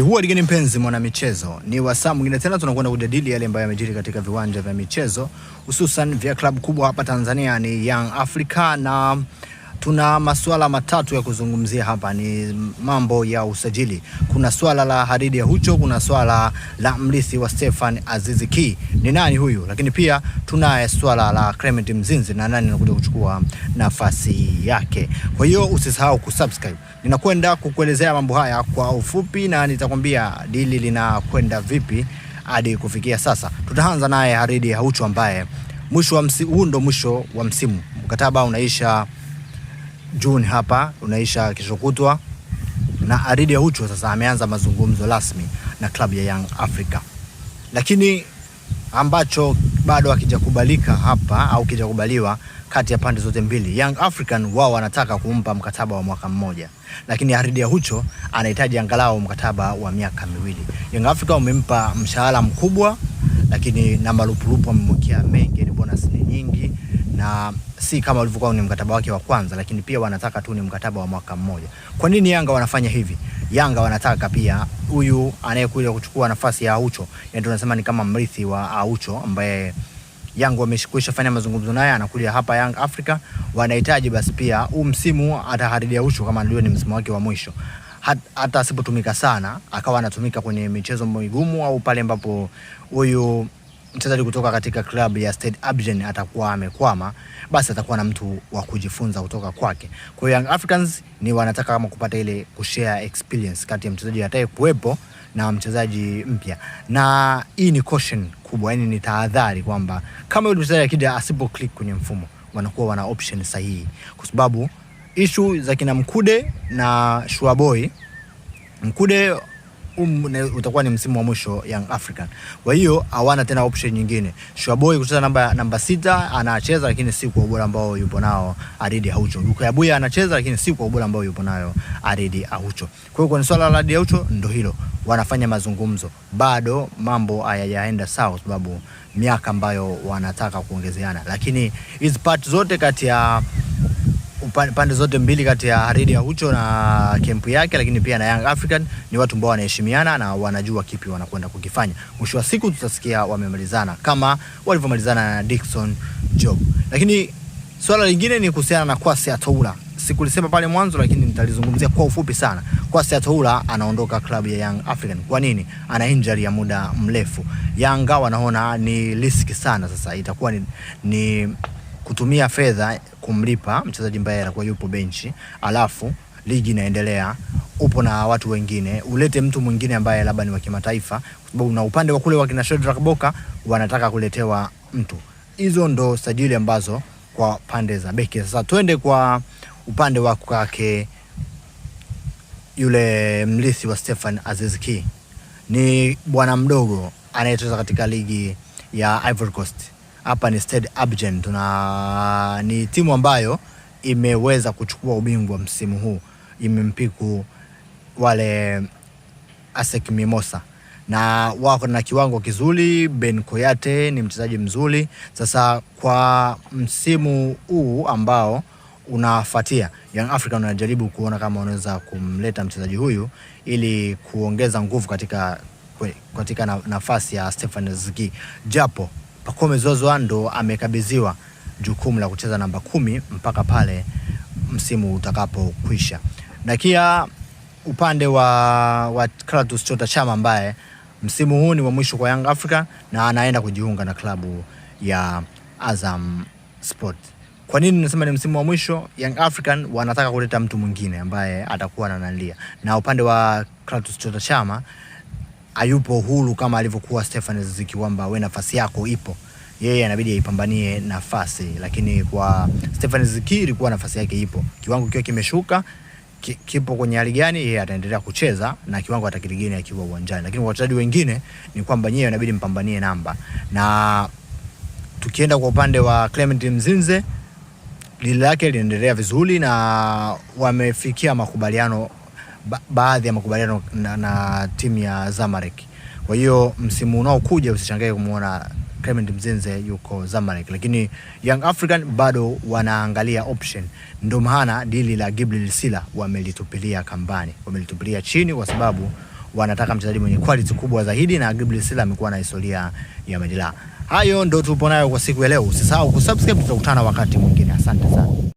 Huwa ligeni mpenzi mwana michezo, ni wasaa mwingine tena tunakwenda kujadili yale ambayo yamejiri katika viwanja vya michezo, hususan vya klabu kubwa hapa Tanzania ni Young Africa, na tuna masuala matatu ya kuzungumzia hapa. Ni mambo ya usajili, kuna swala la Haridi Aucho, kuna swala la mrithi wa Stefan Aziz Ki, ni nani huyu, lakini pia tunaye swala la Clement Mzize na nani anakuja kuchukua nafasi yake. Kwa hiyo usisahau kusubscribe. Ninakwenda kukuelezea mambo haya kwa ufupi na nitakwambia dili linakwenda vipi hadi kufikia sasa. Tutaanza naye Haridi Aucho ambaye mwisho wa huu ndo mwisho wa msimu. Mkataba unaisha June hapa, unaisha kesho kutwa, na Haridi Aucho sasa ameanza mazungumzo rasmi na klabu ya Young Africa. Lakini ambacho bado hakijakubalika hapa au kijakubaliwa kati ya pande zote mbili, Young African wao wanataka kumpa mkataba wa mwaka mmoja, lakini Haridi Aucho anahitaji angalau mkataba wa miaka miwili. Young Africa wamempa mshahara mkubwa, lakini na marupurupu wamemwekea mengi, ni bonus ni nyingi, na si kama ulivyokuwa ni mkataba wake wa kwanza, lakini pia wanataka tu ni mkataba wa mwaka mmoja. Kwa nini Yanga wanafanya hivi? Yanga wanataka pia huyu anayekuja kuchukua nafasi ya Aucho, yani tunasema ni kama mrithi wa Aucho ambaye Yanga wameshikwisha fanya mazungumzo naye, anakuja hapa Young Africa. Wanahitaji basi pia msimu hata Haridi Aucho kama ndio ni msimu wake wa mwisho, hata asipotumika sana akawa anatumika kwenye michezo migumu au pale ambapo huyu mchezaji kutoka katika klabu ya Stade Abidjan atakuwa amekwama, basi atakuwa na mtu wa kujifunza kutoka kwake. Kwa Young Africans ni wanataka kama kupata ile kushare experience kati ya mchezaji ataye kuwepo na mchezaji mpya, na hii ni caution kubwa, yani ni tahadhari kwamba kama yule mchezaji akija asipo click kwenye mfumo, wanakuwa wana option sahihi, kwa sababu issue za kina Mkude na Shuaboy, Mkude utakuwa ni msimu wa mwisho Young African. Kwa hiyo hawana tena option nyingine. Shuaboy kucheza namba 6 anacheza, lakini si kwa ubora ambao yupo nao Haridi Aucho. Luka Abuya anacheza, lakini si kwa ubora ambao yupo nayo Haridi Aucho. Kwa hiyo kwa swala la Haridi Aucho ndo hilo, wanafanya mazungumzo, bado mambo hayajaenda sawa kwa sababu miaka ambayo wanataka kuongezeana, lakini hizo part zote kati ya pande zote mbili, kati ya Haridi Aucho na kempu yake, lakini pia na Young African, ni watu ambao wanaheshimiana na wanajua kipi wanakwenda kukifanya. Mwisho wa siku tutasikia wamemalizana kama walivyomalizana na Dickson Job. Lakini swala lingine ni kuhusiana na Kwasi Atoula. Sikulisema pale mwanzo, lakini nitalizungumzia kwa ufupi sana. Kwasi Atoula anaondoka klabu ya Young African. Kwa nini? Ana injury ya muda mrefu. Yanga wanaona ni risk sana, sasa itakuwa ni kutumia fedha kumlipa mchezaji ambaye anakuwa yupo benchi, alafu ligi inaendelea, upo na watu wengine, ulete mtu mwingine ambaye labda ni wa kimataifa, kwa sababu na upande wa kule wakina Shedrack Boka wanataka kuletewa mtu. Hizo ndo sajili ambazo kwa pande za beki. Sasa twende kwa upande wa kwake yule mrithi wa Stefan Aziz Ki, ni bwana mdogo anayecheza katika ligi ya Ivory Coast. Hapa ni Stade Abidjan, ni timu ambayo imeweza kuchukua ubingwa msimu huu, imempiku wale ASEC Mimosa, na wako na kiwango kizuri. Ben Koyate ni mchezaji mzuri. Sasa kwa msimu huu ambao unafuatia, Young Africa wanajaribu kuona kama wanaweza kumleta mchezaji huyu ili kuongeza nguvu katika nafasi ya Stefan Aziz Ki, japo Pacome Zouzoua ndo amekabidhiwa jukumu la kucheza namba 10 mpaka pale msimu utakapokwisha. Na kia upande wa Clatous Chota Chama ambaye msimu huu ni wa mwisho kwa Young Africa na anaenda kujiunga na klabu ya Azam Sport. Kwa nini nasema ni msimu wa mwisho? Young African wanataka kuleta mtu mwingine ambaye atakuwa analia. Na upande wa Clatous Chota Chama hayupo huru kama alivyokuwa Stefan Aziz Ki, kwamba wewe nafasi yako ipo, yeye anabidi aipambanie nafasi. Lakini kwa Stefan Aziz Ki ilikuwa nafasi yake ipo, kiwango kikiwa kimeshuka kipo kwenye hali gani, yeye ataendelea kucheza na kiwango atakirigeni akiwa uwanjani. Lakini kwa wachezaji wengine ni kwamba yeye inabidi mpambanie namba. Na tukienda kwa upande wa Clement Mzize, lile lake linaendelea vizuri na wamefikia makubaliano, baadhi ya makubaliano na timu ya Zamalek. Kwa hiyo msimu unaokuja usishangae kumuona Clement Mzize yuko Zamalek, lakini Young African bado wanaangalia option. Ndio maana dili la Gibril Sila wamelitupilia kambani, wamelitupilia chini, kwa sababu wanataka mchezaji mwenye quality kubwa zaidi, na Djibril Sila amekuwa na historia ya majeraha. Hayo ndio tupo nayo kwa siku ya leo. Usisahau kusubscribe, tutakutana wakati mwingine. Asante sana.